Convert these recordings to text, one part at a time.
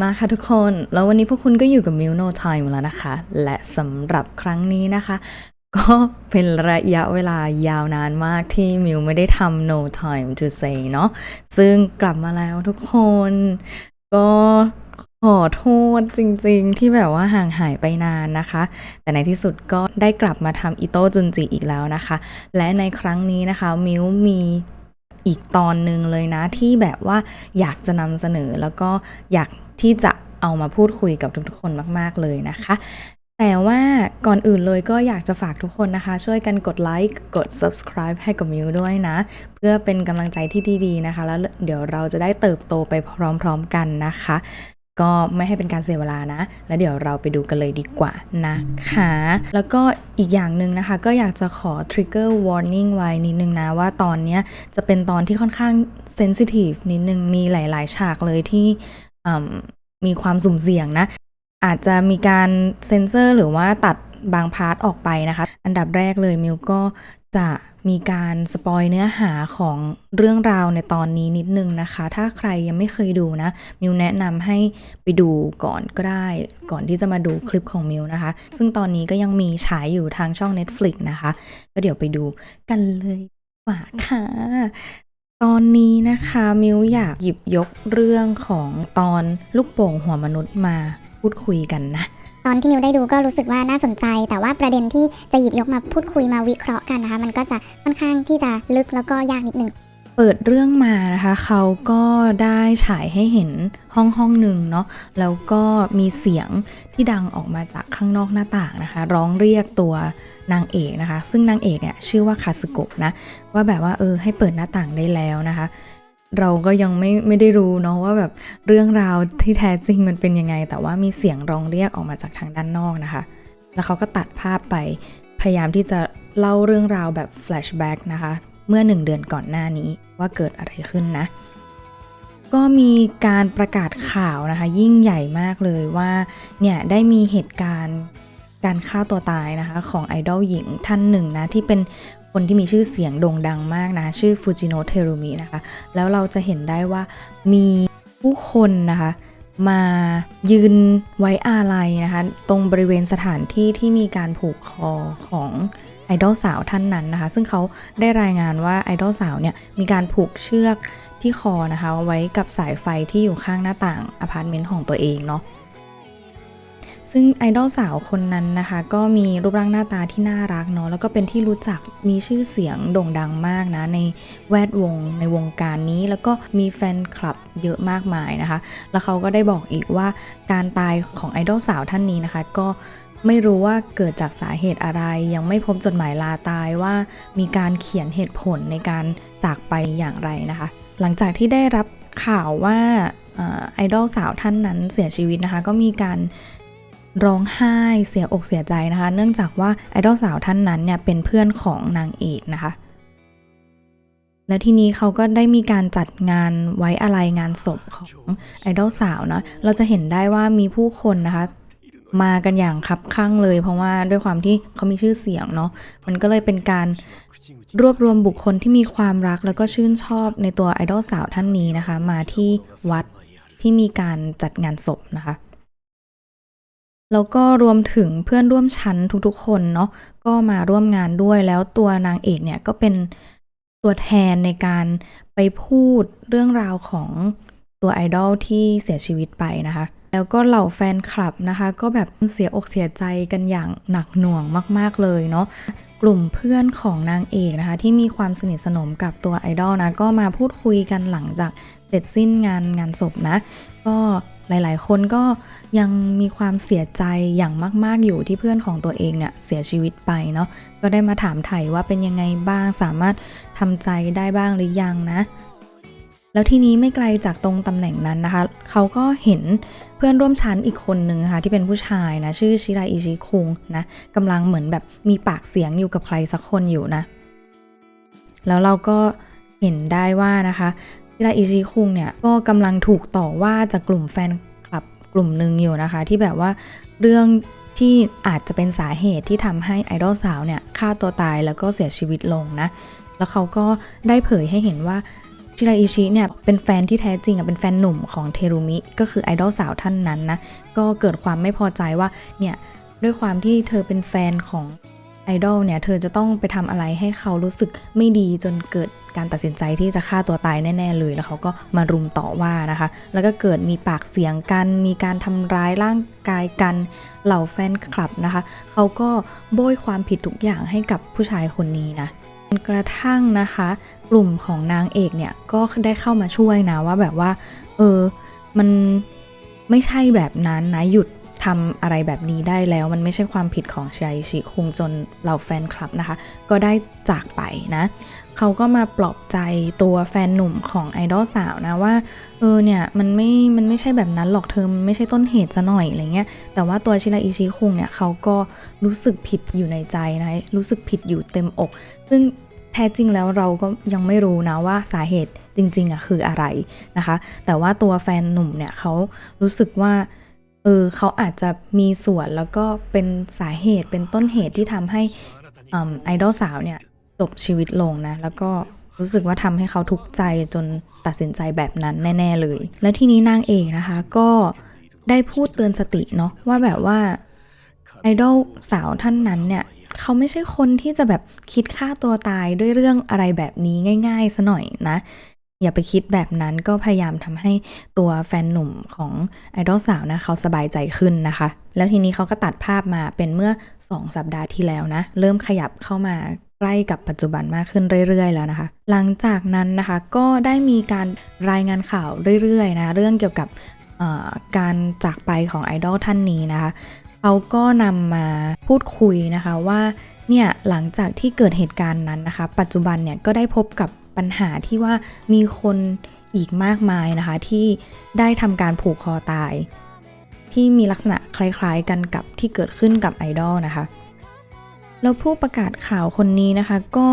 มาค่ะทุกคนแล้ววันนี้พวกคุณก็อยู่กับมิวโนไทม์แล้วนะคะและสำหรับครั้งนี้นะคะก็เป็นระยะเวลายาวนานมากที่มิวไม่ได้ทำ No Time to Say เนาะซึ่งกลับมาแล้วทุกคนก็ขอโทษจริงๆที่แบบว่าห่างหายไปนานนะคะแต่ในที่สุดก็ได้กลับมาทำอิโต้จุนจิอีกแล้วนะคะและในครั้งนี้นะคะมิวมีอีกตอนหนึ่งเลยนะที่แบบว่าอยากจะนำเสนอแล้วก็อยากที่จะเอามาพูดคุยกับทุกๆคนมากๆเลยนะคะแต่ว่าก่อนอื่นเลยก็อยากจะฝากทุกคนนะคะช่วยกันกดไลค์กด subscribe ให้กับมิวด้วยนะเพื่อเป็นกำลังใจที่ดีๆนะคะแล้วเดี๋ยวเราจะได้เติบโตไปพร้อมๆกันนะคะก็ไม่ให้เป็นการเสียเวลานะแล้วเดี๋ยวเราไปดูกันเลยดีกว่านะคะแล้วก็อีกอย่างหนึ่งนะคะก็อยากจะขอ trigger warning ไว้นิดนึงนะว่าตอนนี้จะเป็นตอนที่ค่อนข้าง sensitive นิดนึงมีหลายๆฉากเลยที่มีความสุ่มเสี่ยงนะอาจจะมีการเซ็นเซอร์หรือว่าตัดบางพาร์ทออกไปนะคะอันดับแรกเลยมิวก็จะมีการสปอยเนื้อหาของเรื่องราวในตอนนี้นิดนึงนะคะถ้าใครยังไม่เคยดูนะมิวแนะนำให้ไปดูก่อนก็ได้ก่อนที่จะมาดูคลิปของมิวนะคะซึ่งตอนนี้ก็ยังมีฉายอยู่ทางช่อง Netflix นะคะก็เดี๋ยวไปดูกันเลยดีกว่าค่ะตอนนี้นะคะมิวอยากหยิบยกเรื่องของตอนลูกโป่งหัวมนุษย์มาพูดคุยกันนะตอนที่มิวได้ดูก็รู้สึกว่าน่าสนใจแต่ว่าประเด็นที่จะหยิบยกมาพูดคุยมาวิเคราะห์กันนะคะมันก็จะค่อนข้างที่จะลึกแล้วก็ยากนิดนึงเปิดเรื่องมานะคะเขาก็ได้ฉายให้เห็นห้องหนึ่งเนาะแล้วก็มีเสียงที่ดังออกมาจากข้างนอกหน้าต่างนะคะร้องเรียกตัวนางเอกนะคะซึ่งนางเอกเนี่ยชื่อว่าคาสึโกะนะว่าแบบว่าให้เปิดหน้าต่างได้แล้วนะคะเราก็ยังไม่ได้รู้เนาะว่าแบบเรื่องราวที่แท้จริงมันเป็นยังไงแต่ว่ามีเสียงร้องเรียกออกมาจากทางด้านนอกนะคะแล้วเขาก็ตัดภาพไปพยายามที่จะเล่าเรื่องราวแบบแฟลชแบ็กนะคะเมื่อ1 เดือนก่อนหน้านี้ว่าเกิดอะไรขึ้นนะก็มีการประกาศข่าวนะคะยิ่งใหญ่มากเลยว่าเนี่ยได้มีเหตุการณ์การฆ่าตัวตายนะคะของไอดอลหญิงท่านหนึ่งนะที่เป็นคนที่มีชื่อเสียงโด่งดังมากนะชื่อฟูจิโนะเทรุมินะคะแล้วเราจะเห็นได้ว่ามีผู้คนนะคะมายืนไว้อาลัยนะคะตรงบริเวณสถานที่ที่มีการผูกคอของไอดอลสาวท่านนั้นนะคะซึ่งเขาได้รายงานว่าไอดอลสาวเนี่ยมีการผูกเชือกที่คอนะคะไว้กับสายไฟที่อยู่ข้างหน้าต่างอพาร์ตเมนต์ของตัวเองเนาะซึ่งไอดอลสาวคนนั้นนะคะก็มีรูปร่างหน้าตาที่น่ารักเนาะแล้วก็เป็นที่รู้จักมีชื่อเสียงโด่งดังมากนะในแวดวงในวงการนี้แล้วก็มีแฟนคลับเยอะมากมายนะคะแล้วเขาก็ได้บอกอีกว่าการตายของไอดอลสาวท่านนี้นะคะก็ไม่รู้ว่าเกิดจากสาเหตุอะไรยังไม่พบจดหมายลาตายว่ามีการเขียนเหตุผลในการจากไปอย่างไรนะคะหลังจากที่ได้รับข่าวว่าไอดอลสาวท่านนั้นเสียชีวิตนะคะก็มีการร้องไห้เสียอกเสียใจนะคะเนื่องจากว่าไอดอลสาวท่านนั้นเนี่ยเป็นเพื่อนของนางเอกนะคะแล้วทีนี้เขาก็ได้มีการจัดงานไว้อาลัยงานศพของไอดอลสาวเนาะเราจะเห็นได้ว่ามีผู้คนนะคะมากันอย่างคับคั่งเลยเพราะว่าด้วยความที่เขามีชื่อเสียงเนาะมันก็เลยเป็นการรวบรวมบุคคลที่มีความรักแล้วก็ชื่นชอบในตัวไอดอลสาวท่านนี้นะคะมาที่วัดที่มีการจัดงานศพนะคะแล้วก็รวมถึงเพื่อนร่วมชั้นทุกๆคนเนาะก็มาร่วมงานด้วยแล้วตัวนางเอกเนี่ยก็เป็นตัวแทนในการไปพูดเรื่องราวของตัวไอดอลที่เสียชีวิตไปนะคะแล้วก็เหล่าแฟนคลับนะคะก็แบบเสียอกเสียใจกันอย่างหนักหน่วงมากๆเลยเนาะกลุ่มเพื่อนของนางเอกนะคะที่มีความสนิทสนมกับตัวไอดอลนะก็มาพูดคุยกันหลังจากเสร็จสิ้นงานศพนะก็หลายๆคนก็ยังมีความเสียใจอย่างมากๆอยู่ที่เพื่อนของตัวเองเนี่ยเสียชีวิตไปเนาะก็ได้มาถามไถ่ว่าเป็นยังไงบ้างสามารถทำใจได้บ้างหรือยังนะแล้วทีนี้ไม่ไกลจากตรงตำแหน่งนั้นนะคะเขาก็เห็นเพื่อนร่วมชั้นอีกคนนึงค่ะที่เป็นผู้ชายนะชื่อชิราอิชิคุงนะกำลังเหมือนแบบมีปากเสียงอยู่กับใครสักคนอยู่นะแล้วเราก็เห็นได้ว่านะคะชิราอิชิคุงเนี่ยก็กำลังถูกต่อว่าจากกลุ่มแฟนคลับกลุ่มหนึ่งอยู่นะคะที่แบบว่าเรื่องที่อาจจะเป็นสาเหตุที่ทำให้ไอดอลสาวเนี่ยฆ่าตัวตายแล้วก็เสียชีวิตลงนะแล้วเขาก็ได้เผยให้เห็นว่า ชิราอิชิเนี่ยเป็นแฟนที่แท้จริงเป็นแฟนหนุ่มของเทรุมิก็คือไอดอลสาวท่านนั้นนะก็เกิดความไม่พอใจว่าเนี่ยด้วยความที่เธอเป็นแฟนของไอดอลเนี่ยเธอจะต้องไปทำอะไรให้เขารู้สึกไม่ดีจนเกิดการตัดสินใจที่จะฆ่าตัวตายแน่ๆเลยแล้วเขาก็มารุมต่อว่านะคะแล้วก็เกิดมีปากเสียงกันมีการทำร้ายร่างกายกันเหล่าแฟนคลับนะคะเขาก็โบยความผิดทุกอย่างให้กับผู้ชายคนนี้นะกระทั่งนะคะกลุ่มของนางเอกเนี่ยก็ได้เข้ามาช่วยนะว่าแบบว่ามันไม่ใช่แบบนั้นนะหยุดทำอะไรแบบนี้ได้แล้วมันไม่ใช่ความผิดของชิราอิชิคุงจนเหล่าแฟนคลับนะคะก็ได้จากไปนะเขาก็มาปลอบใจตัวแฟนหนุ่มของไอดอลสาวนะว่าเนี่ยมันไม่ใช่แบบนั้นหรอกเธอมันไม่ใช่ต้นเหตุซะหน่อยอะไรเงี้ยแต่ว่าตัวชิราอิชิคุงเนี่ยเขาก็รู้สึกผิดอยู่ในใจนะรู้สึกผิดอยู่เต็มอกซึ่งแท้จริงแล้วเราก็ยังไม่รู้นะว่าสาเหตุจริงๆคืออะไรนะคะแต่ว่าตัวแฟนหนุ่มเนี่ยเขารู้สึกว่าเขาอาจจะมีส่วนแล้วก็เป็นสาเหตุเป็นต้นเหตุที่ทำให้ไอดอลสาวเนี่ยจบชีวิตลงนะแล้วก็รู้สึกว่าทำให้เขาทุกข์ใจจนตัดสินใจแบบนั้นแน่ๆเลยแล้วทีนี้นางเอกนะคะก็ได้พูดเตือนสติเนาะว่าแบบว่าไอดอลสาวท่านนั้นเนี่ยเขาไม่ใช่คนที่จะแบบคิดฆ่าตัวตายด้วยเรื่องอะไรแบบนี้ง่ายๆซะหน่อยนะอย่าไปคิดแบบนั้นก็พยายามทำให้ตัวแฟนหนุ่มของไอดอลสาวนะเขาสบายใจขึ้นนะคะแล้วทีนี้เขาก็ตัดภาพมาเป็นเมื่อ2 สัปดาห์ที่แล้วนะเริ่มขยับเข้ามาใกล้กับปัจจุบันมากขึ้นเรื่อยๆแล้วนะคะหลังจากนั้นนะคะก็ได้มีการรายงานข่าวเรื่อยๆนะเรื่องเกี่ยวกับการจากไปของไอดอลท่านนี้นะคะเขาก็นำมาพูดคุยนะคะว่าเนี่ยหลังจากที่เกิดเหตุการณ์นั้นนะคะปัจจุบันเนี่ยก็ได้พบกับปัญหาที่ว่ามีคนอีกมากมายนะคะที่ได้ทำการผูกคอตายที่มีลักษณะคล้ายๆกันกับที่เกิดขึ้นกับไอดอลนะคะแล้วผู้ประกาศข่าวคนนี้นะคะก็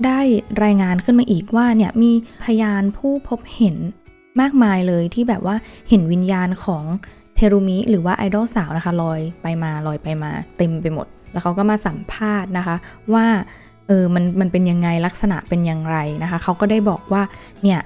ได้รายงานขึ้นมาอีกว่าเนี่ยมีพยานผู้พบเห็นมากมายเลยที่แบบว่าเห็นวิญญาณของเทรุมิหรือว่าไอดอลสาวนะคะลอยไปมาเต็มไปหมดแล้วเขาก็มาสัมภาษณ์นะคะว่ามันเป็นยังไงลักษณะเป็นอย่างไรนะคะเขาก็ได้บอกว่าเนี่ย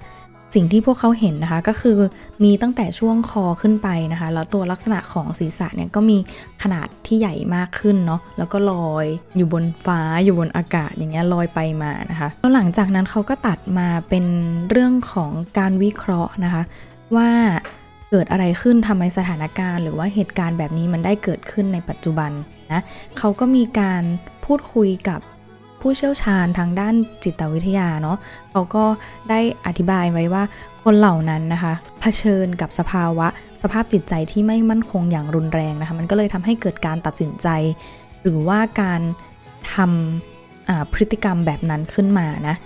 สิ่งที่พวกเขาเห็นนะคะก็คือมีตั้งแต่ช่วงคอขึ้นไปนะคะแล้วตัวลักษณะของศีรษะเนี่ยก็มีขนาดที่ใหญ่มากขึ้นเนาะแล้วก็ลอยอยู่บนฟ้าอยู่บนอากาศอย่างเงี้ยลอยไปมานะคะแล้วหลังจากนั้นเขาก็ตัดมาเป็นเรื่องของการวิเคราะห์นะคะว่าเกิดอะไรขึ้นทำไมสถานการณ์หรือว่าเหตุการณ์แบบนี้มันได้เกิดขึ้นในปัจจุบันนะเขาก็มีการพูดคุยกับผู้เชี่ยวชาญทางด้านจิตวิทยาเนาะเขาก็ได้อธิบายไว้ว่าคนเหล่านั้นนะคะเผชิญกับสภาพจิตใจที่ไม่มั่นคงอย่างรุนแรงนะคะมันก็เลยทำให้เกิดการตัดสินใจหรือว่าการทำพฤติกรรมแบบนั้นขึ้นมานะ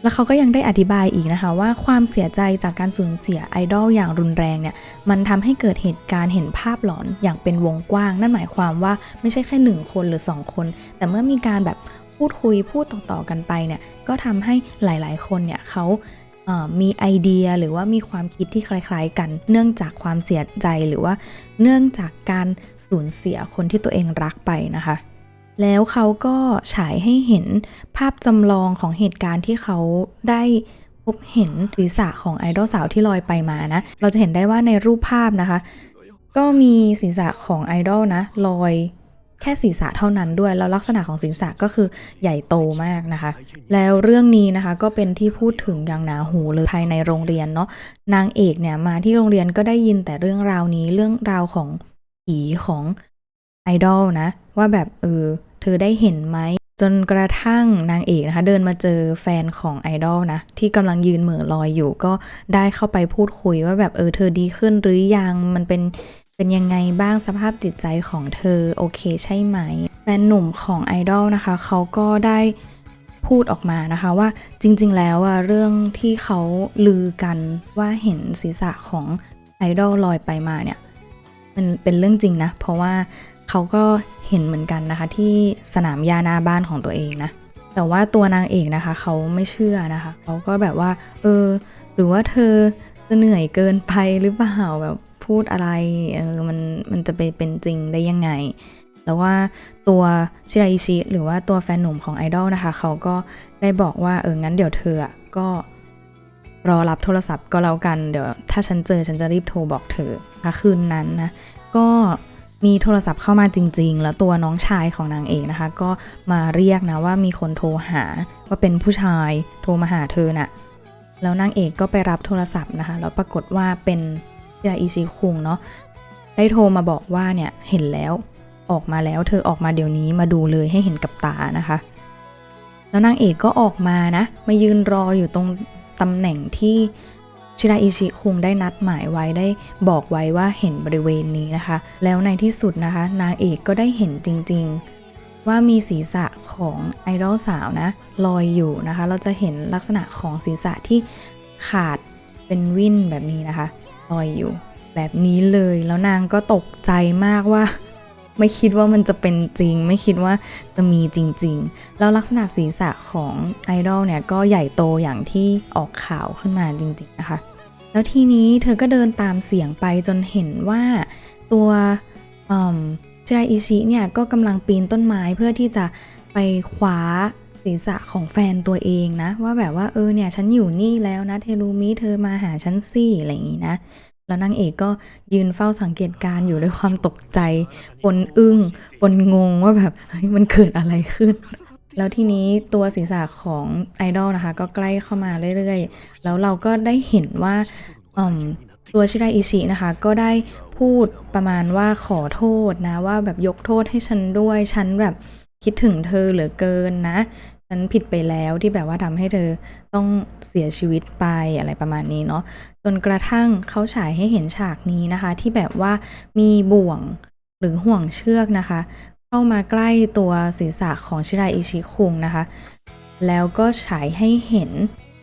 แล้วเขาก็ยังได้อธิบายอีกนะคะว่าความเสียใจจากการสูญเสียไอดอลอย่างรุนแรงเนี่ยมันทำให้เกิดเหตุการณ์เห็นภาพหลอนอย่างเป็นวงกว้างนั่นหมายความว่าไม่ใช่แค่1 คนหรือ2 คนแต่เมื่อมีการแบบพูดต่อกันไปเนี่ยก็ทำให้หลายๆคนเนี่ยเขามีไอเดียหรือว่ามีความคิดที่คล้ายๆกันเนื่องจากความเสียใจหรือว่าเนื่องจากการสูญเสียคนที่ตัวเองรักไปนะคะแล้วเขาก็ฉายให้เห็นภาพจำลองของเหตุการณ์ที่เขาได้พบเห็นศีรษะของไอดอลสาวที่ลอยไปมานะเราจะเห็นได้ว่าในรูปภาพนะคะก็มีศีรษะของไอดอลนะลอยแค่ศีรษะเท่านั้นด้วยแล้วลักษณะของศีรษะก็คือใหญ่โตมากนะคะแล้วเรื่องนี้นะคะก็เป็นที่พูดถึงอย่างหนาหูเลยภายในโรงเรียนเนาะนางเอกเนี่ยมาที่โรงเรียนก็ได้ยินแต่เรื่องราวนี้เรื่องราวของผีของไอดอลนะว่าแบบเธอได้เห็นไหมจนกระทั่งนางเอกนะคะเดินมาเจอแฟนของไอดอลนะที่กำลังยืนเหม่อลอยอยู่ก็ได้เข้าไปพูดคุยว่าแบบเธอดีขึ้นหรือยังมันเป็นยังไงบ้างสภาพจิตใจของเธอโอเคใช่ไหมแฟนหนุ่มของไอดอลนะคะเขาก็ได้พูดออกมานะคะว่าจริงๆแล้วเรื่องที่เขาลือกันว่าเห็นศีรษะของไอดอลลอยไปมาเนี่ยมันเป็นเรื่องจริงนะเพราะว่าเขาก็เห็นเหมือนกันนะคะที่สนามหญ้าหน้าบ้านของตัวเองนะแต่ว่าตัวนางเอกนะคะเขาไม่เชื่อนะคะเขาก็แบบว่าหรือว่าเธอจะเหนื่อยเกินไปหรือเปล่าแบบพูดอะไรมันจะไปเป็นจริงได้ยังไงแล้วว่าตัวชิราอิชิหรือว่าตัวแฟนหนุ่มของไอดอลนะคะเขาก็ได้บอกว่างั้นเดี๋ยวเธอก็ รอรับโทรศัพท์ก็แล้วกันเดี๋ยวถ้าฉันเจอฉันจะรีบโทรบอกเธอค่ะคืนนั้นนะก็มีโทรศัพท์เข้ามาจริงๆแล้วตัวน้องชายของนางเอกนะคะก็มาเรียกนะว่ามีคนโทรหาว่าเป็นผู้ชายโทรมาหาเธอน่ะแล้วนางเอกก็ไปรับโทรศัพท์นะคะแล้วปรากฏว่าเป็นชิราอิชิคุงเนาะได้โทรมาบอกว่าเนี่ยเห็นแล้วออกมาแล้วเธอออกมาเดี๋ยวนี้มาดูเลยให้เห็นกับตานะคะแล้วนางเอกก็ออกมานะมายืนรออยู่ตรงตำแหน่งที่ชิราอิชิคุงได้นัดหมายไว้ได้บอกไว้ว่าเห็นบริเวณนี้นะคะแล้วในที่สุดนะคะนางเอกก็ได้เห็นจริงๆว่ามีศีรษะของไอดอลสาวนะลอยอยู่นะคะเราจะเห็นลักษณะของศีรษะที่ขาดเป็นวิ่นแบบนี้นะคะลอยอยู่แบบนี้เลยแล้วนางก็ตกใจมากว่าไม่คิดว่ามันจะเป็นจริงไม่คิดว่าจะมีจริงๆแล้วลักษณะศีรษะของไอดอลเนี่ยก็ใหญ่โตอย่างที่ออกข่าวขึ้นมาจริงๆนะคะแล้วทีนี้เธอก็เดินตามเสียงไปจนเห็นว่าตัวชิราอิชิเนี่ยก็กำลังปีนต้นไม้เพื่อที่จะไปคว้าศีรษะของแฟนตัวเองนะว่าแบบว่าเนี่ยฉันอยู่นี่แล้วนะเทรูมิเธอมาหาฉันสิอะไรอย่างนี้นะแล้วนางเอกก็ยืนเฝ้าสังเกตการอยู่ด้วยความตกใจปนอึ้งปนงงว่าแบบเฮ้ยมันเกิดอะไรขึ้นแล้วทีนี้ตัวศีรษะของไอดอลนะคะก็ใกล้เข้ามาเรื่อยๆแล้วเราก็ได้เห็นว่าตัวชิราอิชินะคะก็ได้พูดประมาณว่าขอโทษนะว่าแบบยกโทษให้ฉันด้วยฉันแบบคิดถึงเธอเหลือเกินนะฉันผิดไปแล้วที่แบบว่าทำให้เธอต้องเสียชีวิตไปอะไรประมาณนี้เนาะจนกระทั่งเขาฉายให้เห็นฉากนี้นะคะที่แบบว่ามีบ่วงหรือห่วงเชือกนะคะเข้ามาใกล้ตัวศีรษะของชิราอิชิคุงนะคะแล้วก็ฉายให้เห็น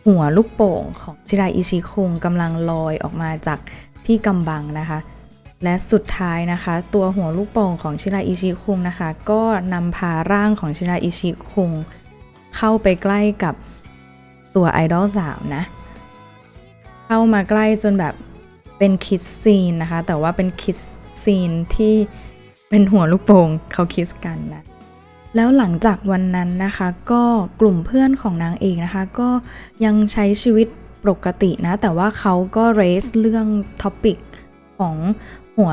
หัวลูกโป่งของชิราอิชิคุงกำลังลอยออกมาจากที่กำบังนะคะและสุดท้ายนะคะตัวหัวลูกโป่งของชิราอิชิคุงนะคะก็นำพาร่างของชิราอิชิคุงเข้าไปใกล้กับตัวไอดอลสาวนะเข้ามาใกล้จนแบบเป็นคิสซีนนะคะแต่ว่าเป็นคิสซีนที่เป็นหัวลูกโป่งเขาคิสกันนะแล้วหลังจากวันนั้นนะคะก็กลุ่มเพื่อนของนางเอกนะคะก็ยังใช้ชีวิตปกตินะแต่ว่าเขาก็เรสเรื่องท็อปิกของหัว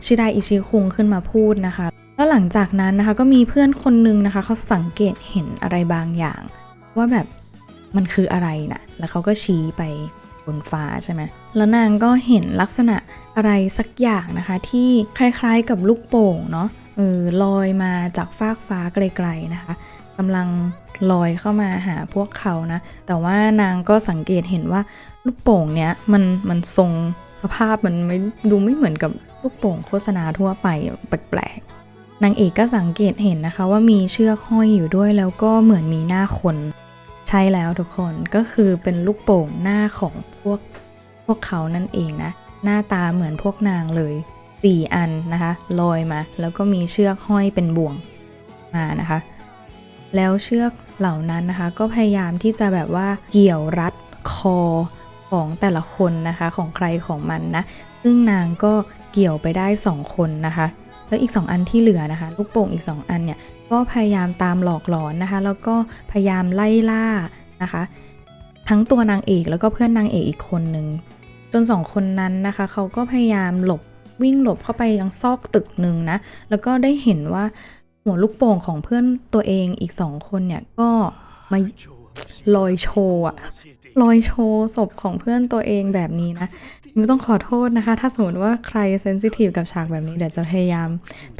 ชิราอิชิคุงขึ้นมาพูดนะคะแล้วหลังจากนั้นนะคะก็มีเพื่อนคนนึงนะคะเขาสังเกตเห็นอะไรบางอย่างว่าแบบมันคืออะไรนะแล้วเขาก็ชี้ไปบนฟ้าใช่ไหมแล้วนางก็เห็นลักษณะอะไรสักอย่างนะคะที่คล้ายๆกับลูกโป่งเนาะลอยมาจากฟากฟ้าไกลๆนะคะกำลังลอยเข้ามาหาพวกเขานะแต่ว่านางก็สังเกตเห็นว่าลูกโป่งเนี้ยมันทรงสภาพมันไม่เหมือนกับลูกโป่งโฆษณาทั่วไปแปลกๆนางเอกก็สังเกตเห็นนะคะว่ามีเชือกห้อยอยู่ด้วยแล้วก็เหมือนมีหน้าคนใช่แล้วทุกคนก็คือเป็นลูกโป่งหน้าของพวกเขานั่นเองนะหน้าตาเหมือนพวกนางเลย4 อันนะคะลอยมาแล้วก็มีเชือกห้อยเป็นบ่วงมานะคะแล้วเชือกเหล่านั้นนะคะก็พยายามที่จะแบบว่าเกี่ยวรัดคอของแต่ละคนนะคะของใครของมันนะซึ่งนางก็เกี่ยวไปได้2 คนนะคะแล้วอีก2 อันที่เหลือนะคะลูกโป่งอีก2 อันเนี่ยก็พยายามตามหลอกหลอนนะคะแล้วก็พยายามไล่ล่านะคะทั้งตัวนางเอกแล้วก็เพื่อนนางเอกอีกคนนึงจน2 คนนั้นนะคะเขาก็พยายามวิ่งหลบเข้าไปยังซอกตึกนึงนะแล้วก็ได้เห็นว่าหัวลูกโป่งของเพื่อนตัวเองอีก2 คนเนี่ยก็มาลอยโชว์ศพของเพื่อนตัวเองแบบนี้นะมิวต้องขอโทษนะคะถ้าสมมติว่าใครเซนซิทีฟกับฉากแบบนี้เดี๋ยวจะพยายาม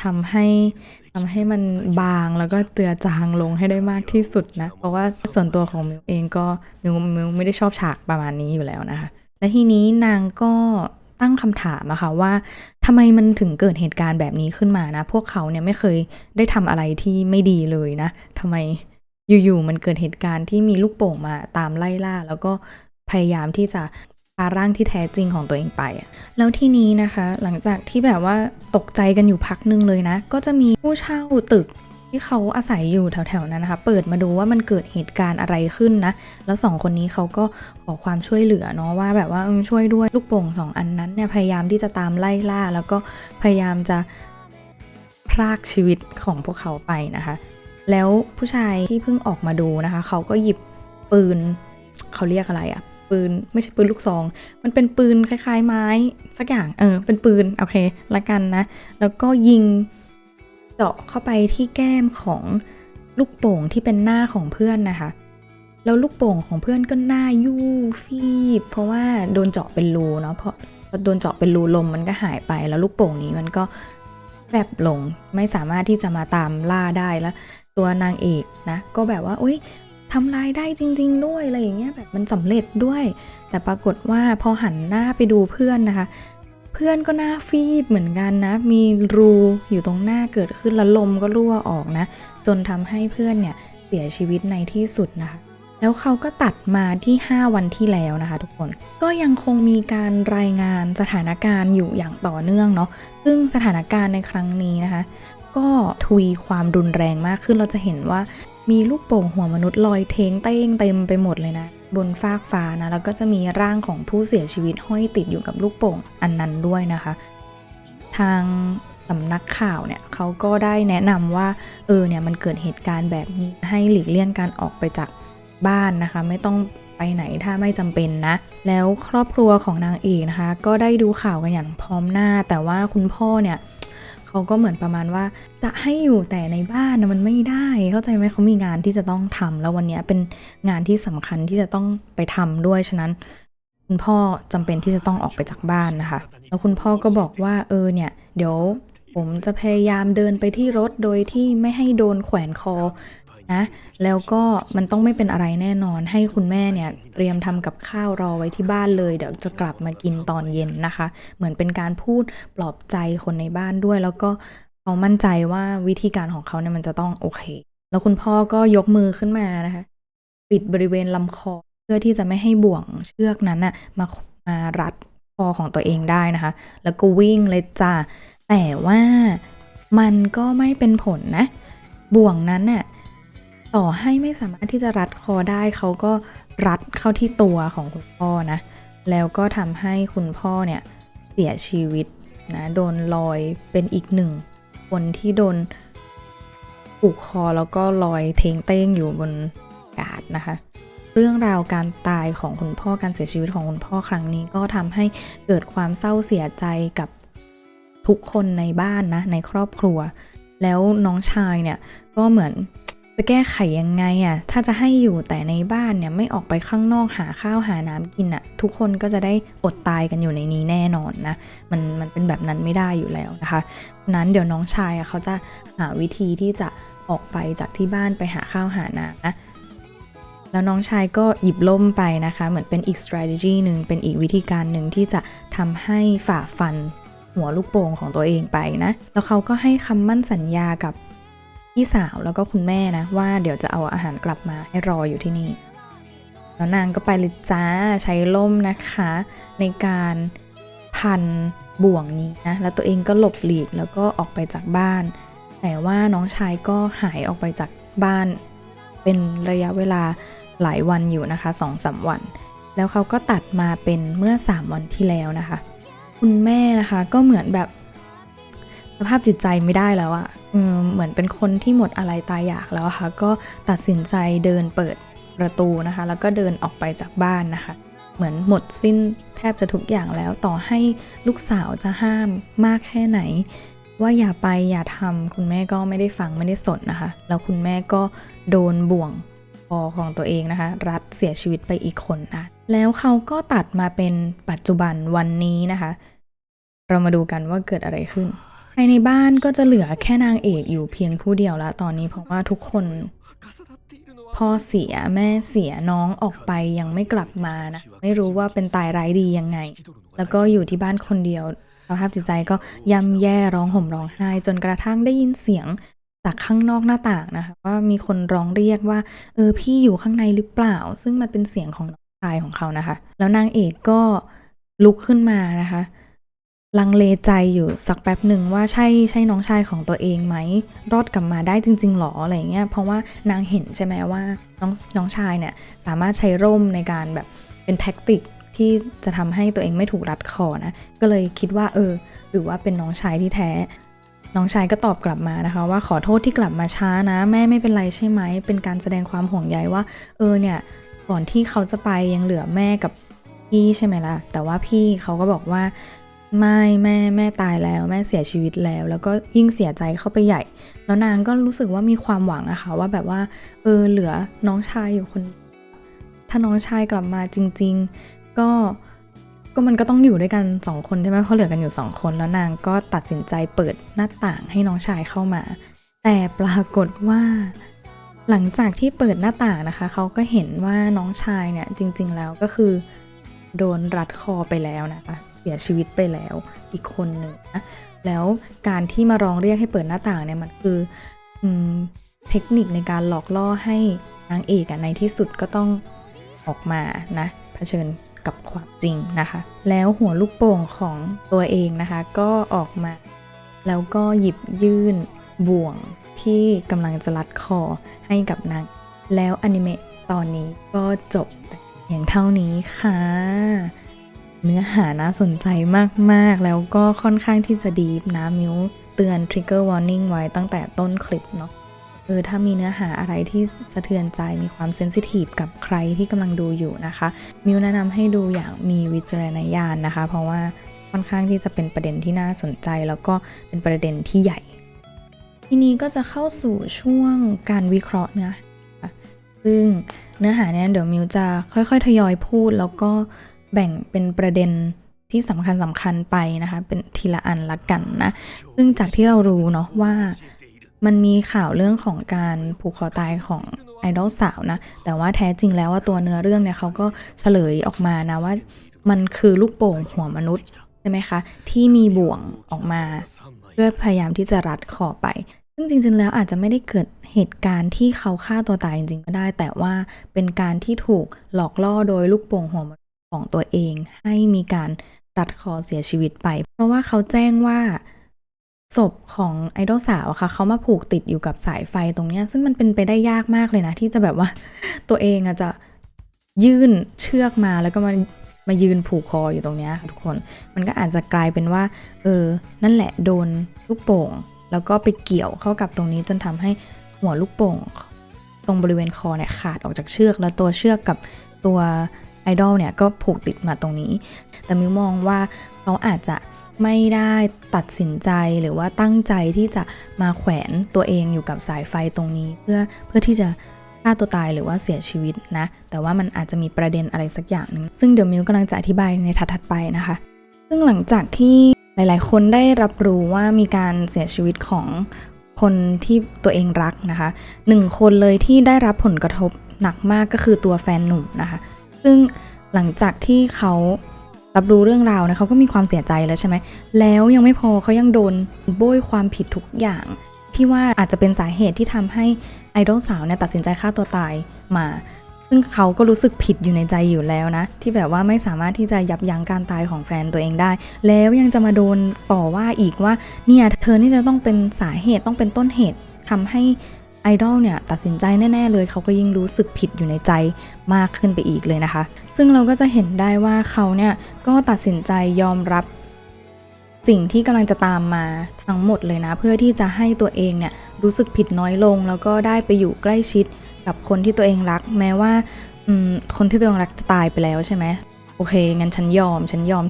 ทำให้มันบางแล้วก็เจือจางลงให้ได้มากที่สุดนะเพราะว่าส่วนตัวของมิวเองก็มิวไม่ได้ชอบฉากประมาณนี้อยู่แล้วนะคะและทีนี้นางก็ตั้งคำถามอะค่ะว่าทำไมมันถึงเกิดเหตุการณ์แบบนี้ขึ้นมานะพวกเขาเนี่ยไม่เคยได้ทำอะไรที่ไม่ดีเลยนะทำไมอยู่ๆมันเกิดเหตุการณ์ที่มีลูกโป่งมาตามไล่ล่าแล้วก็พยายามที่จะพาร่างที่แท้จริงของตัวเองไปแล้วทีนี้นะคะหลังจากที่แบบว่าตกใจกันอยู่พักนึงเลยนะก็จะมีผู้เช่าตึกที่เขาอาศัยอยู่แถวๆนั้นนะคะเปิดมาดูว่ามันเกิดเหตุการณ์อะไรขึ้นนะแล้ว2 คนนี้เขาก็ขอความช่วยเหลือเนาะว่าแบบว่าช่วยด้วยลูกโป่ง2 อันนั้นเนี่ยพยายามที่จะตามไล่ล่าแล้วก็พยายามจะพรากชีวิตของพวกเขาไปนะคะแล้วผู้ชายที่เพิ่งออกมาดูนะคะเขาก็หยิบปืนเขาเรียกอะไรอะ ปืนไม่ใช่ปืนลูกซองมันเป็นปืนคล้ายๆไม้สักอย่างเป็นปืนโอเคละกันนะแล้วก็ยิงเจาะเข้าไปที่แก้มของลูกโป่งที่เป็นหน้าของเพื่อนนะคะแล้วลูกโป่งของเพื่อนก็หน้ายู่ฟีบเพราะว่าโดนเจาะเป็นรูเนาะพอโดนเจาะเป็นรูลมมันก็หายไปแล้วลูกโป่งนี้มันก็แบบลงไม่สามารถที่จะมาตามล่าได้แล้วตัวนางเอกนะก็แบบว่าอุ๊ยทำลายได้จริงๆด้วยอะไรอย่างเงี้ยแบบมันสำเร็จด้วยแต่ปรากฏว่าพอหันหน้าไปดูเพื่อนนะคะเพื่อนก็หน้าฟีบเหมือนกันนะมีรูอยู่ตรงหน้าเกิดขึ้นแล้วลมก็รั่วออกนะจนทำให้เพื่อนเนี่ยเสียชีวิตในที่สุดนะคะแล้วเขาก็ตัดมาที่5วันที่แล้วนะคะทุกคนก็ยังคงมีการรายงานสถานการณ์อยู่อย่างต่อเนื่องเนาะซึ่งสถานการณ์ในครั้งนี้นะคะก็ทวีความรุนแรงมากขึ้นเราจะเห็นว่ามีลูกโป่งหัวมนุษย์ลอยเท้งเต้งเต็มไปหมดเลยนะบนฟากฟ้านะแล้วก็จะมีร่างของผู้เสียชีวิตห้อยติดอยู่กับลูกโป่งอันนั้นด้วยนะคะทางสำนักข่าวเนี่ยเขาก็ได้แนะนำว่าเนี่ยมันเกิดเหตุการณ์แบบนี้ให้หลีกเลี่ยงการออกไปจากบ้านนะคะไม่ต้องไปไหนถ้าไม่จำเป็นนะแล้วครอบครัวของนางเอกนะคะก็ได้ดูข่าวกันอย่างพร้อมหน้าแต่ว่าคุณพ่อเนี่ยเขาก็เหมือนประมาณว่าจะให้อยู่แต่ในบ้านนะมันไม่ได้เข้าใจไหมเขามีงานที่จะต้องทำแล้ววันนี้เป็นงานที่สำคัญที่จะต้องไปทำด้วยฉะนั้นคุณพ่อจำเป็นที่จะต้องออกไปจากบ้านนะคะแล้วคุณพ่อก็บอกว่าเนี่ยเดี๋ยวผมจะพยายามเดินไปที่รถโดยที่ไม่ให้โดนแขวนคอนะแล้วก็มันต้องไม่เป็นอะไรแน่นอนให้คุณแม่เนี่ยเตรียมทำกับข้าวรอไว้ที่บ้านเลยเดี๋ยวจะกลับมากินตอนเย็นนะคะเหมือนเป็นการพูดปลอบใจคนในบ้านด้วยแล้วก็เขามั่นใจว่าวิธีการของเขาเนี่ยมันจะต้องโอเคแล้วคุณพ่อก็ยกมือขึ้นมานะคะปิดบริเวณลำคอเพื่อที่จะไม่ให้บ่วงเชือกนั้นน่ะมารัดคอของตัวเองได้นะคะแล้วก็วิ่งเลยจ้าแต่ว่ามันก็ไม่เป็นผลนะบ่วงนั้นน่ะต่อให้ไม่สามารถที่จะรัดคอได้เขาก็รัดเข้าที่ตัวของคุณพ่อนะแล้วก็ทำให้คุณพ่อเนี่ยเสียชีวิตนะโดนลอยเป็นอีกหนึ่งคนที่โดนผูกคอแล้วก็ลอยเทงเต้งอยู่บนอากาศนะคะเรื่องราวการตายของคุณพ่อการเสียชีวิตของคุณพ่อครั้งนี้ก็ทำให้เกิดความเศร้าเสียใจกับทุกคนในบ้านนะในครอบครัวแล้วน้องชายเนี่ยก็เหมือนจะแก้ไขยังไงถ้าจะให้อยู่แต่ในบ้านเนี่ยไม่ออกไปข้างนอกหาข้าวหาน้ำกินทุกคนก็จะได้อดตายกันอยู่ในนี้แน่นอนนะมันเป็นแบบนั้นไม่ได้อยู่แล้วนะคะนั้นเดี๋ยวน้องชายเขาจะหาวิธีที่จะออกไปจากที่บ้านไปหาข้าวหาน้ำนะแล้วน้องชายก็หยิบล่มไปนะคะเหมือนเป็นอีก strategy หนึ่งเป็นอีกวิธีการหนึ่งที่จะทำให้ฝ่าฟันหัวลูกโป่งของตัวเองไปนะแล้วเขาก็ให้คำมั่นสัญญากับพี่สาวแล้วก็คุณแม่นะว่าเดี๋ยวจะเอาอาหารกลับมาให้รออยู่ที่นี่แล้วนางก็ไปเลยจ้าใช้ล่มนะคะในการพันบ่วงนี้นะแล้วตัวเองก็หลบหลีกแล้วก็ออกไปจากบ้านแต่ว่าน้องชายก็หายออกไปจากบ้านเป็นระยะเวลาหลายวันอยู่นะคะ 2-3 วันแล้วเขาก็ตัดมาเป็นเมื่อ3วันที่แล้วนะคะคุณแม่นะคะก็เหมือนแบบสภาพจิตใจไม่ได้แล้วเหมือนเป็นคนที่หมดอะไรตายอยากแล้วค่ะก็ตัดสินใจเดินเปิดประตูนะคะแล้วก็เดินออกไปจากบ้านนะคะเหมือนหมดสิ้นแทบจะทุกอย่างแล้วต่อให้ลูกสาวจะห้ามมากแค่ไหนว่าอย่าไปอย่าทำคุณแม่ก็ไม่ได้ฟังไม่ได้สนนะคะแล้วคุณแม่ก็โดนบ่วงคอของตัวเองนะคะรัดเสียชีวิตไปอีกคนนะแล้วเขาก็ตัดมาเป็นปัจจุบันวันนี้นะคะเรามาดูกันว่าเกิดอะไรขึ้นภายในบ้านก็จะเหลือแค่นางเอกอยู่เพียงผู้เดียวแล้วตอนนี้เพราะว่าทุกคนพ่อเสียแม่เสียน้องออกไปยังไม่กลับมานะไม่รู้ว่าเป็นตายร้ายดียังไงแล้วก็อยู่ที่บ้านคนเดียวสภาพจิตใจก็ย่ำแย่ร้องห่มร้องไห้จนกระทั่งได้ยินเสียงจากข้างนอกหน้าต่างนะคะว่ามีคนร้องเรียกว่าพี่อยู่ข้างในหรือเปล่าซึ่งมันเป็นเสียงของน้องชายของเขานะคะแล้วนางเอกก็ลุกขึ้นมานะคะลังเลใจอยู่สักแป๊บหนึ่งว่าใช่น้องชายของตัวเองไหมรอดกลับมาได้จริงๆหรออะไรเงี้ยเพราะว่านางเห็นใช่ไหมว่าน้องชายเนี่ยสามารถใช้ร่มในการแบบเป็นแท็กติกที่จะทำให้ตัวเองไม่ถูกรัดคอนะก็เลยคิดว่าหรือว่าเป็นน้องชายที่แท้น้องชายก็ตอบกลับมานะคะว่าขอโทษที่กลับมาช้านะแม่ไม่เป็นไรใช่ไหมเป็นการแสดงความห่วงใยว่าเนี่ย ก่อนที่เขาจะไปยังเหลือแม่กับพี่ใช่ไหมล่ะแต่ว่าพี่เขาก็บอกว่าไม่แม่ตายแล้วแม่เสียชีวิตแล้วก็ยิ่งเสียใจเข้าไปใหญ่แล้วนางก็รู้สึกว่ามีความหวังอะค่ะว่าแบบว่าเหลือน้องชายอยู่คนถ้าน้องชายกลับมาจริงๆก็มันก็ต้องอยู่ด้วยกัน2คนใช่ไหมเพราะเหลือกันอยู่2คนแล้วนางก็ตัดสินใจเปิดหน้าต่างให้น้องชายเข้ามาแต่ปรากฏว่าหลังจากที่เปิดหน้าต่างนะคะเขาก็เห็นว่าน้องชายเนี่ยจริงๆแล้วก็คือโดนรัดคอไปแล้วนะคะเสียชีวิตไปแล้วอีกคนหนึ่งนะแล้วการที่มาร้องเรียกให้เปิดหน้าต่างเนี่ยมันคือเทคนิคในการหลอกล่อให้นางเอกในที่สุดก็ต้องออกมานะเผชิญกับความจริงนะคะแล้วหัวลูกโป่งของตัวเองนะคะก็ออกมาแล้วก็หยิบยื่นบ่วงที่กำลังจะรัดคอให้กับนางแล้วอนิเมะตอนนี้ก็จบแต่เพียงเท่านี้ค่ะเนื้อหาน่าสนใจมากๆแล้วก็ค่อนข้างที่จะดีฟนะมิวเตือน trigger warning ไว้ตั้งแต่ต้นคลิปเนาะถ้ามีเนื้อหาอะไรที่สะเทือนใจมีความเซนซิทีฟกับใครที่กำลังดูอยู่นะคะมิวแนะนำให้ดูอย่างมีวิจารณญาณนะคะเพราะว่าค่อนข้างที่จะเป็นประเด็นที่น่าสนใจแล้วก็เป็นประเด็นที่ใหญ่ทีนี้ก็จะเข้าสู่ช่วงการวิเคราะห์นะซึ่งเนื้อหาเนี่ยเดี๋ยวมิวจะค่อยๆทยอยพูดแล้วก็แบ่งเป็นประเด็นที่สำคัญไปนะคะเป็นทีละอันละกันนะซึ่งจากที่เรารู้เนาะว่ามันมีข่าวเรื่องของการผูกคอตายของไอดอลสาวนะแต่ว่าแท้จริงแล้วว่าตัวเนื้อเรื่องเนี่ยเขาก็เฉลยออกมานะว่ามันคือลูกโป่งหัวมนุษย์ใช่ไหมคะที่มีบ่วงออกมาเพื่อพยายามที่จะรัดคอไปซึ่งจริงๆแล้วอาจจะไม่ได้เกิดเหตุการณ์ที่เขาฆ่าตัวตายจริงๆก็ได้แต่ว่าเป็นการที่ถูกหลอกล่อโดยลูกโป่งหัวมนุษย์ของตัวเองให้มีการรัดคอเสียชีวิตไปเพราะว่าเขาแจ้งว่าศพของไอดอลสาวค่ะเขามาผูกติดอยู่กับสายไฟตรงนี้ซึ่งมันเป็นไปได้ยากมากเลยนะที่จะแบบว่าตัวเองอาจจะยื่นเชือกมาแล้วก็มายืนผูกคออยู่ตรงนี้ค่ะทุกคนมันก็อาจจะกลายเป็นว่านั่นแหละโดนลูกโป่งแล้วก็ไปเกี่ยวเข้ากับตรงนี้จนทำให้หัวลูกโป่งตรงบริเวณคอเนี่ยขาดออกจากเชือกแล้วตัวเชือกกับตัวไอดอลเนี่ยก็ผูกติดมาตรงนี้แต่มิวมองว่าเขาอาจจะไม่ได้ตัดสินใจหรือว่าตั้งใจที่จะมาแขวนตัวเองอยู่กับสายไฟตรงนี้เพื่อที่จะฆ่าตัวตายหรือว่าเสียชีวิตนะแต่ว่ามันอาจจะมีประเด็นอะไรสักอย่างนึงซึ่งเดี๋ยวมิวกำลังจะอธิบายในถัดไปนะคะซึ่งหลังจากที่หลายๆคนได้รับรู้ว่ามีการเสียชีวิตของคนที่ตัวเองรักนะคะ1 คนเลยที่ได้รับผลกระทบหนักมากก็คือตัวแฟนหนุ่มนะคะซึ่งหลังจากที่เขารับรู้เรื่องราวนะเขาก็มีความเสียใจแล้วใช่ไหมแล้วยังไม่พอเขายังโดนโบยความผิดทุกอย่างที่ว่าอาจจะเป็นสาเหตุที่ทำให้ไอดอลสาวเนี่ยตัดสินใจฆ่าตัวตายมาซึ่งเขาก็รู้สึกผิดอยู่ในใจอยู่แล้วนะที่แบบว่าไม่สามารถที่จะยับยั้งการตายของแฟนตัวเองได้แล้วยังจะมาโดนต่อว่าอีกว่าเนี่ยเธอนี่จะต้องเป็นสาเหตุต้องเป็นต้นเหตุทำให้ไอดอลเนี่ยตัดสินใจแน่ๆเลยเขาก็ยิ่งรู้สึกผิดอยู่ในใจมากขึ้นไปอีกเลยนะคะซึ่งเราก็จะเห็นได้ว่าเขาเนี่ยก็ตัดสินใจยอมรับสิ่งที่กำลังจะตามมาทั้งหมดเลยนะเพื่อที่จะให้ตัวเองเนี่ยรู้สึกผิดน้อยลงแล้วก็ได้ไปอยู่ใกล้ชิดกับคนที่ตัวเองรักแม้ว่าคนที่ตัวเองรักจะตายไปแล้วใช่ไหมโอเคงั้นฉันยอม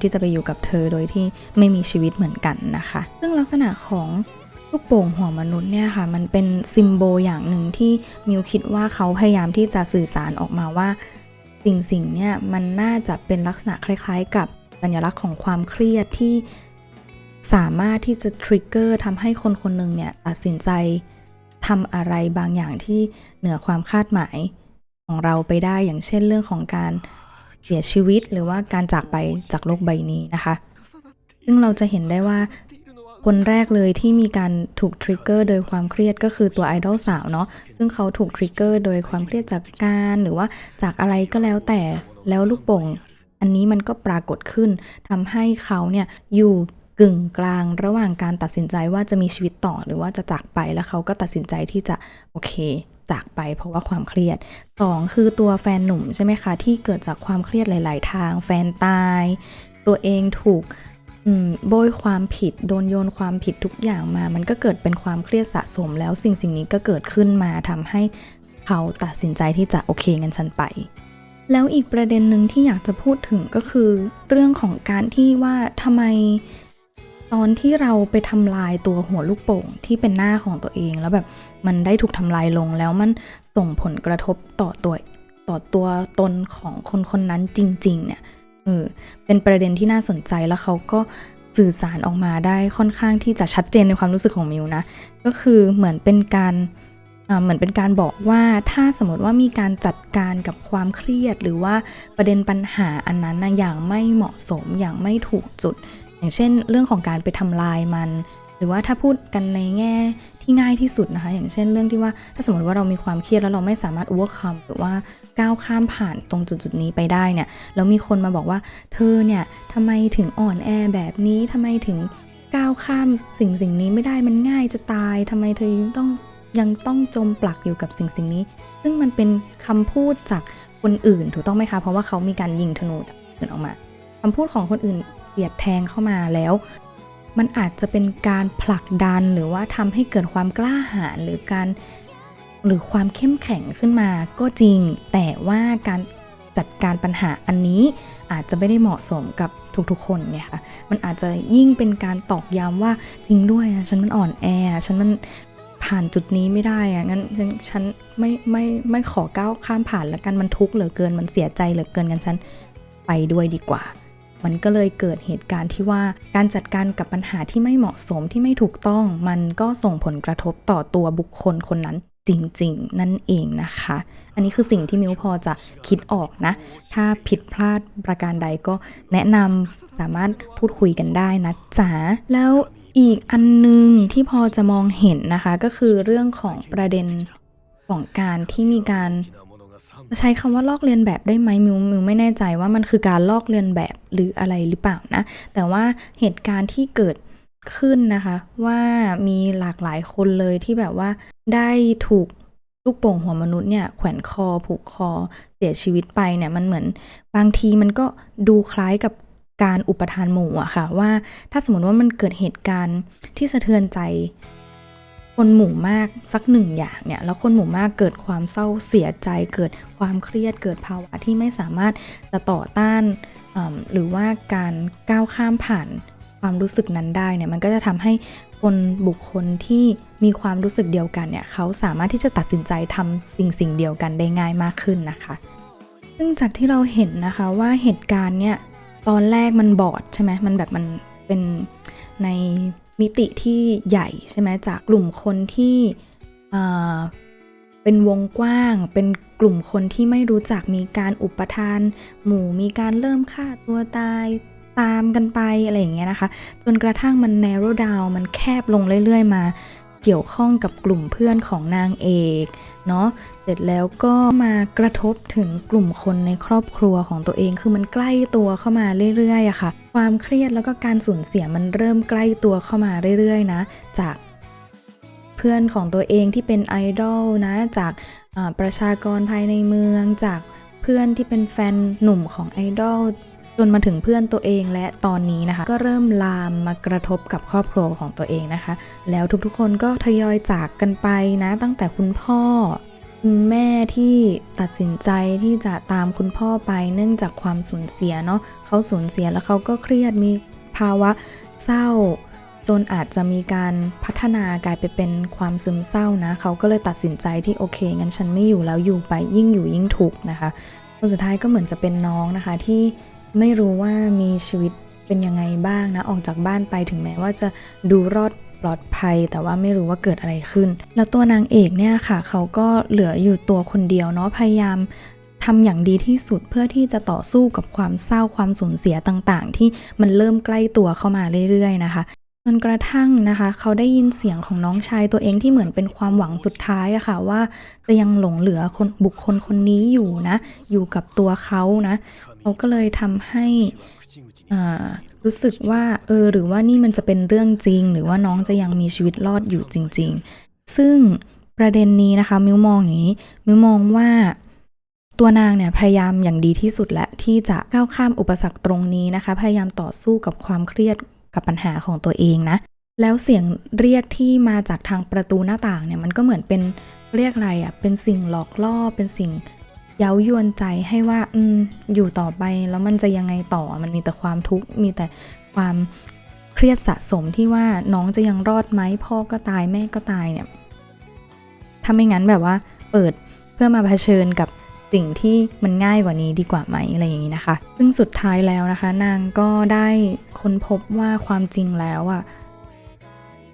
ที่จะไปอยู่กับเธอโดยที่ไม่มีชีวิตเหมือนกันนะคะซึ่งลักษณะของลูกโป่งหัวมนุษย์เนี่ยค่ะมันเป็นซิมโบลอย่างหนึ่งที่มิวคิดว่าเขาพยายามที่จะสื่อสารออกมาว่าสิ่งเนี่ยมันน่าจะเป็นลักษณะคล้ายๆกับสัญลักษณ์ของความเครียดที่สามารถที่จะทริกเกอร์ทำให้คนคนหนึ่งเนี่ยตัดสินใจทำอะไรบางอย่างที่เหนือความคาดหมายของเราไปได้อย่างเช่นเรื่องของการเสียชีวิตหรือว่าการจากไปจากโลกใบนี้นะคะซึ่งเราจะเห็นได้ว่าคนแรกเลยที่มีการถูกทริกเกอร์โดยความเครียดก็คือตัวไอดอลสาวเนาะซึ่งเขาถูกทริกเกอร์โดยความเครียดจากการหรือว่าจากอะไรก็แล้วแต่แล้วลูกโป่งอันนี้มันก็ปรากฏขึ้นทำให้เขาเนี่ยอยู่กึ่งกลางระหว่างการตัดสินใจว่าจะมีชีวิตต่อหรือว่าจะจากไปแล้วเขาก็ตัดสินใจที่จะโอเคจากไปเพราะว่าความเครียด2คือตัวแฟนหนุ่มใช่ไหมคะที่เกิดจากความเครียดหลายๆทางแฟนตายตัวเองถูกโบยความผิดโดนโยนความผิดทุกอย่างมามันก็เกิดเป็นความเครียดสะสมแล้วสิ่งนี้ก็เกิดขึ้นมาทำให้เขาตัดสินใจที่จะโอเคงั้นฉันไป แล้วอีกประเด็นหนึ่งที่อยากจะพูดถึงก็คือเรื่องของการที่ว่าทำไมตอนที่เราไปทำลายตัวหัวลูกโป่งที่เป็นหน้าของตัวเองแล้วแบบมันได้ถูกทำลายลงแล้วมันส่งผลกระทบต่อตัวตนของคนคนนั้นจริงๆเนี่ยเป็นประเด็นที่น่าสนใจแล้วเขาก็สื่อสารออกมาได้ค่อนข้างที่จะชัดเจนในความรู้สึกของมิวนะก็คือเหมือนเป็นการบอกว่าถ้าสมมติว่ามีการจัดการกับความเครียดหรือว่าประเด็นปัญหาอันนั้นนะอย่างไม่เหมาะสมอย่างไม่ถูกจุดอย่างเช่นเรื่องของการไปทำลายมันหรือว่าถ้าพูดกันในแง่ที่ง่ายที่สุดนะคะอย่างเช่นเรื่องที่ว่าถ้าสมมติว่าเรามีความเครียดแล้วเราไม่สามารถ overcome หรือว่าก้าวข้ามผ่านตรงจุดนี้ไปได้เนี่ยแล้วมีคนมาบอกว่าเธอเนี่ยทำไมถึงอ่อนแอแบบนี้ทำไมถึงก้าวข้ามสิ่งนี้ไม่ได้มันง่ายจะตายทำไมเธอยังต้องจมปลักอยู่กับสิ่งนี้ซึ่งมันเป็นคำพูดจากคนอื่นถูกต้องไหมคะเพราะว่าเขามีการยิงธนูจากคนอื่นออกมาคำพูดของคนอื่นเสียดแทงเข้ามาแล้วมันอาจจะเป็นการผลักดันหรือว่าทำให้เกิดความกล้าหาญหรือความเข้มแข็งขึ้นมาก็จริงแต่ว่าการจัดการปัญหาอันนี้อาจจะไม่ได้เหมาะสมกับทุกๆคนเนี่ยค่ะมันอาจจะยิ่งเป็นการตอกย้ำว่าจริงด้วยฉันมันอ่อนแอฉันมันผ่านจุดนี้ไม่ได้งั้นฉันไม่ขอก้าวข้ามผ่านแล้วกันมันทุกข์เหลือเกินมันเสียใจเหลือเกินกันฉันไปด้วยดีกว่ามันก็เลยเกิดเหตุการณ์ที่ว่าการจัดการกับปัญหาที่ไม่เหมาะสมที่ไม่ถูกต้องมันก็ส่งผลกระทบต่อตัวบุคคลคนนั้นจริงๆนั่นเองนะคะอันนี้คือสิ่งที่มิวพอจะคิดออกนะถ้าผิดพลาดประการใดก็แนะนำสามารถพูดคุยกันได้นะจ๊ะแล้วอีกอันนึงที่พอจะมองเห็นนะคะก็คือเรื่องของประเด็นของการที่มีการใช้คำว่าลอกเลียนแบบได้ไหมมิวไม่แน่ใจว่ามันคือการลอกเลียนแบบหรืออะไรหรือเปล่านะแต่ว่าเหตุการณ์ที่เกิดขึ้นนะคะว่ามีหลากหลายคนเลยที่แบบว่าได้ถูกลูกโป่งหัวมนุษย์เนี่ยแขวนคอผูกคอเสียชีวิตไปเนี่ยมันเหมือนบางทีมันก็ดูคล้ายกับการอุปทานหมู่อะค่ะว่าถ้าสมมติว่ามันเกิดเหตุการณ์ที่สะเทือนใจคนหมู่มากสักหนึ่งอย่างเนี่ยแล้วคนหมู่มากเกิดความเศร้าเสียใจเกิดความเครียดเกิดภาวะที่ไม่สามารถจะต่อต้านหรือว่าการก้าวข้ามผ่านความรู้สึกนั้นได้เนี่ยมันก็จะทำให้บุคคลที่มีความรู้สึกเดียวกันเนี่ยเขาสามารถที่จะตัดสินใจทำสิ่งเดียวกันได้ง่ายมากขึ้นนะคะซึ่งจากที่เราเห็นนะคะว่าเหตุการณ์เนี่ยตอนแรกมันบอดใช่ไหมมันเป็นในมิติที่ใหญ่ใช่ไหมจากกลุ่มคนที่เป็นวงกว้างเป็นกลุ่มคนที่ไม่รู้จักมีการอุปทานหมู่มีการเริ่มฆ่าตัวตายตามกันไปอะไรอย่างเงี้ยนะคะจนกระทั่งมัน narrow down มันแคบลงเรื่อยๆมาเกี่ยวข้องกับกลุ่มเพื่อนของนางเอกเนาะเสร็จแล้วก็มากระทบถึงกลุ่มคนในครอบครัวของตัวเองคือมันใกล้ตัวเข้ามาเรื่อยๆอะค่ะความเครียดแล้วก็การสูญเสียมันเริ่มใกล้ตัวเข้ามาเรื่อยๆนะจากเพื่อนของตัวเองที่เป็นไอดอลนะจากประชากรภายในเมืองจากเพื่อนที่เป็นแฟนหนุ่มของไอดอลจนมาถึงเพื่อนตัวเองและตอนนี้นะคะก็เริ่มลามมากระทบกับครอบครัวของตัวเองนะคะแล้วทุกๆคนก็ทยอยจากกันไปนะตั้งแต่คุณพ่อคุณแม่ที่ตัดสินใจที่จะตามคุณพ่อไปเนื่องจากความสูญเสียเนาะเขาสูญเสียแล้วเขาก็เครียดมีภาวะเศร้าจนอาจจะมีการพัฒนากลายไปเป็นความซึมเศร้านะเขาก็เลยตัดสินใจที่โอเคงั้นฉันไม่อยู่แล้วอยู่ไปยิ่งอยู่ยิ่งทุกข์นะคะคนสุดท้ายก็เหมือนจะเป็นน้องนะคะที่ไม่รู้ว่ามีชีวิตเป็นยังไงบ้างนะออกจากบ้านไปถึงแม้ว่าจะดูรอดปลอดภัยแต่ว่าไม่รู้ว่าเกิดอะไรขึ้นแล้วตัวนางเอกเนี่ยค่ะเขาก็เหลืออยู่ตัวคนเดียวเนาะพยายามทำอย่างดีที่สุดเพื่อที่จะต่อสู้กับความเศร้าความสูญเสียต่างๆที่มันเริ่มใกล้ตัวเข้ามาเรื่อยๆนะคะจนกระทั่งนะคะเขาได้ยินเสียงของน้องชายตัวเองที่เหมือนเป็นความหวังสุดท้ายอะค่ะว่าจะยังหลงเหลือบุคคลคนนี้อยู่นะอยู่กับตัวเขานะเขาก็เลยทำให้รู้สึกว่าหรือว่านี่มันจะเป็นเรื่องจริงหรือว่าน้องจะยังมีชีวิตรอดอยู่จริงๆซึ่งประเด็นนี้นะคะมิวมองอย่างนี้มิวมองว่าตัวนางเนี่ยพยายามอย่างดีที่สุดและที่จะก้าวข้ามอุปสรรคตรงนี้นะคะพยายามต่อสู้กับความเครียดกับปัญหาของตัวเองนะแล้วเสียงเรียกที่มาจากทางประตูหน้าต่างเนี่ยมันก็เหมือนเป็นเรียกอะไรอ่ะเป็นสิ่งหลอกล่อเป็นสิ่ง เย้ายวนใจให้ว่าอยู่ต่อไปแล้วมันจะยังไงต่อมันมีแต่ความทุกข์มีแต่ความเครียดสะสมที่ว่าน้องจะยังรอดไหมพ่อก็ตายแม่ก็ตายเนี่ยถ้าไม่งั้นแบบว่าเปิดเพื่อมาเผชิญกับสิ่งที่มันง่ายกว่านี้ดีกว่าไหมอะไรอย่างนี้นะคะซึ่งสุดท้ายแล้วนะคะนางก็ได้ค้นพบว่าความจริงแล้วอะ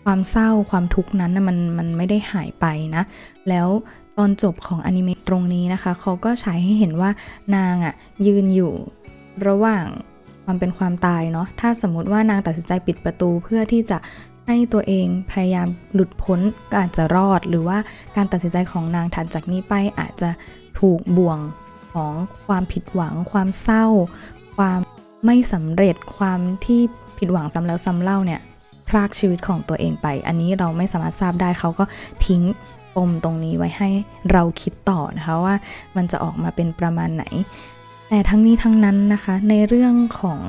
ความเศร้าความทุกข์นั้นนะมันไม่ได้หายไปนะแล้วตอนจบของอนิเมะตรงนี้นะคะเขาก็ฉายให้เห็นว่านางอะยืนอยู่ระหว่างความเป็นความตายเนาะถ้าสมมุติว่านางตัดสินใจปิดประตูเพื่อที่จะให้ตัวเองพยายามหลุดพ้นก็อาจจะรอดหรือว่าการตัดสินใจของนางถัดจากนี้ไปอาจจะถูกบ่วงของความผิดหวังความเศร้าความไม่สำเร็จความที่ผิดหวังซ้ำแล้วซ้ำเล่าเนี่ยพรากชีวิตของตัวเองไปอันนี้เราไม่สามารถทราบได้เขาก็ทิ้งปมตรงนี้ไว้ให้เราคิดต่อนะคะว่ามันจะออกมาเป็นประมาณไหนแต่ทั้งนี้ทั้งนั้นนะคะในเรื่องของ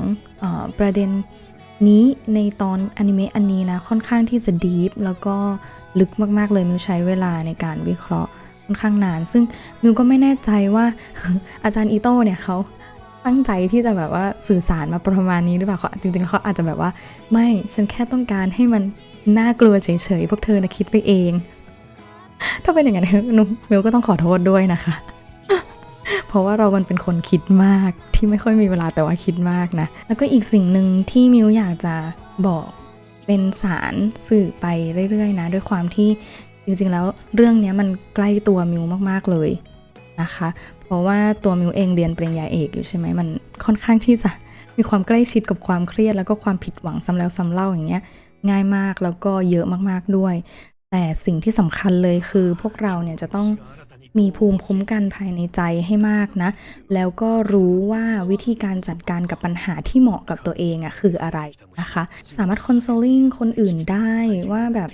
ประเด็นนี้ในตอนอนิเมะอันนี้นะค่อนข้างที่จะดีฟแล้วก็ลึกมากๆเลยมิวใช้เวลาในการวิเคราะห์ค่อนข้างนานซึ่งมิวก็ไม่แน่ใจว่า อาจารย์อิโต้เนี่ยเขาตั้งใจที่จะแบบว่าสื่อสารมาประมาณนี้หรือเปล่าเขาจริงๆเขาอาจจะแบบว่าไม่ฉันแค่ต้องการให้มันน่ากลัวเฉยๆพวกเธอนะคิดไปเอง ถ้าเป็นอย่างนั้นมิวก็ต้องขอโทษด้วยนะคะ เพราะว่าเรามันเป็นคนคิดมากที่ไม่ค่อยมีเวลาแต่ว่าคิดมากนะแล้วก็อีกสิ่งหนึ่งที่มิวอยากจะบอกเป็นสารสื่อไปเรื่อยๆนะด้วยความที่จริงๆแล้วเรื่องนี้มันใกล้ตัวมิวมากๆเลยนะคะเพราะว่าตัวมิวเองเรียนปริญญาเอกอยู่ใช่ไหมมันค่อนข้างที่จะมีความใกล้ชิดกับความเครียดแล้วก็ความผิดหวังซ้ำแล้วซ้ำเล่าอย่างเงี้ยง่ายมากแล้วก็เยอะมากๆด้วยแต่สิ่งที่สำคัญเลยคือพวกเราเนี่ยจะต้องมีภูมิคุ้มกันภายในใจให้มากนะแล้วก็รู้ว่าวิธีการจัดการกับปัญหาที่เหมาะกับตัวเองอะคืออะไรนะคะสามารถคอนซัลทิงคนอื่นได้ว่าแบบ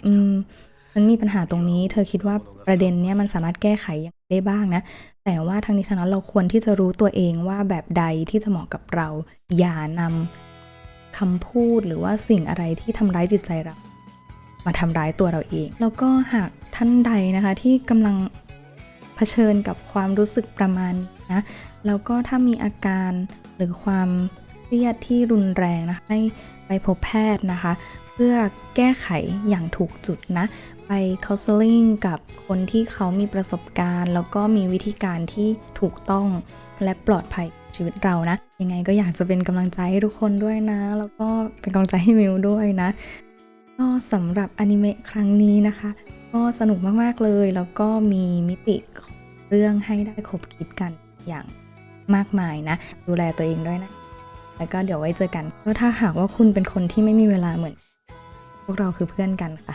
ฉันมีปัญหาตรงนี้เธอคิดว่าประเด็นเนี้ยมันสามารถแก้ไขยังไงได้บ้างนะแต่ว่าทั้งนี้ทั้งนั้นเราควรที่จะรู้ตัวเองว่าแบบใดที่จะเหมาะกับเราอย่านำคำพูดหรือว่าสิ่งอะไรที่ทำร้ายจิตใจเรามาทำร้ายตัวเราเองแล้วก็หากท่านใดนะคะที่กำลังเผชิญกับความรู้สึกประมาณนี้นะแล้วก็ถ้ามีอาการหรือความเครียดที่รุนแรงนะให้ไปพบแพทย์นะคะเพื่อแก้ไขอย่างถูกจุดนะไป counseling กับคนที่เขามีประสบการณ์แล้วก็มีวิธีการที่ถูกต้องและปลอดภัยชีวิตเรานะยังไงก็อยากจะเป็นกำลังใจให้ทุกคนด้วยนะแล้วก็เป็นกำลังใจให้มิวด้วยนะก็สำหรับอนิเมะครั้งนี้นะคะก็สนุกมากๆเลยแล้วก็มีมิติของเรื่องให้ได้คบคิดกันอย่างมากมายนะดูแลตัวเองด้วยนะแล้วก็เดี๋ยวไว้เจอกันก็ถ้าหากว่าคุณเป็นคนที่ไม่มีเวลาเหมือนพวกเราคือเพื่อนกันค่ะ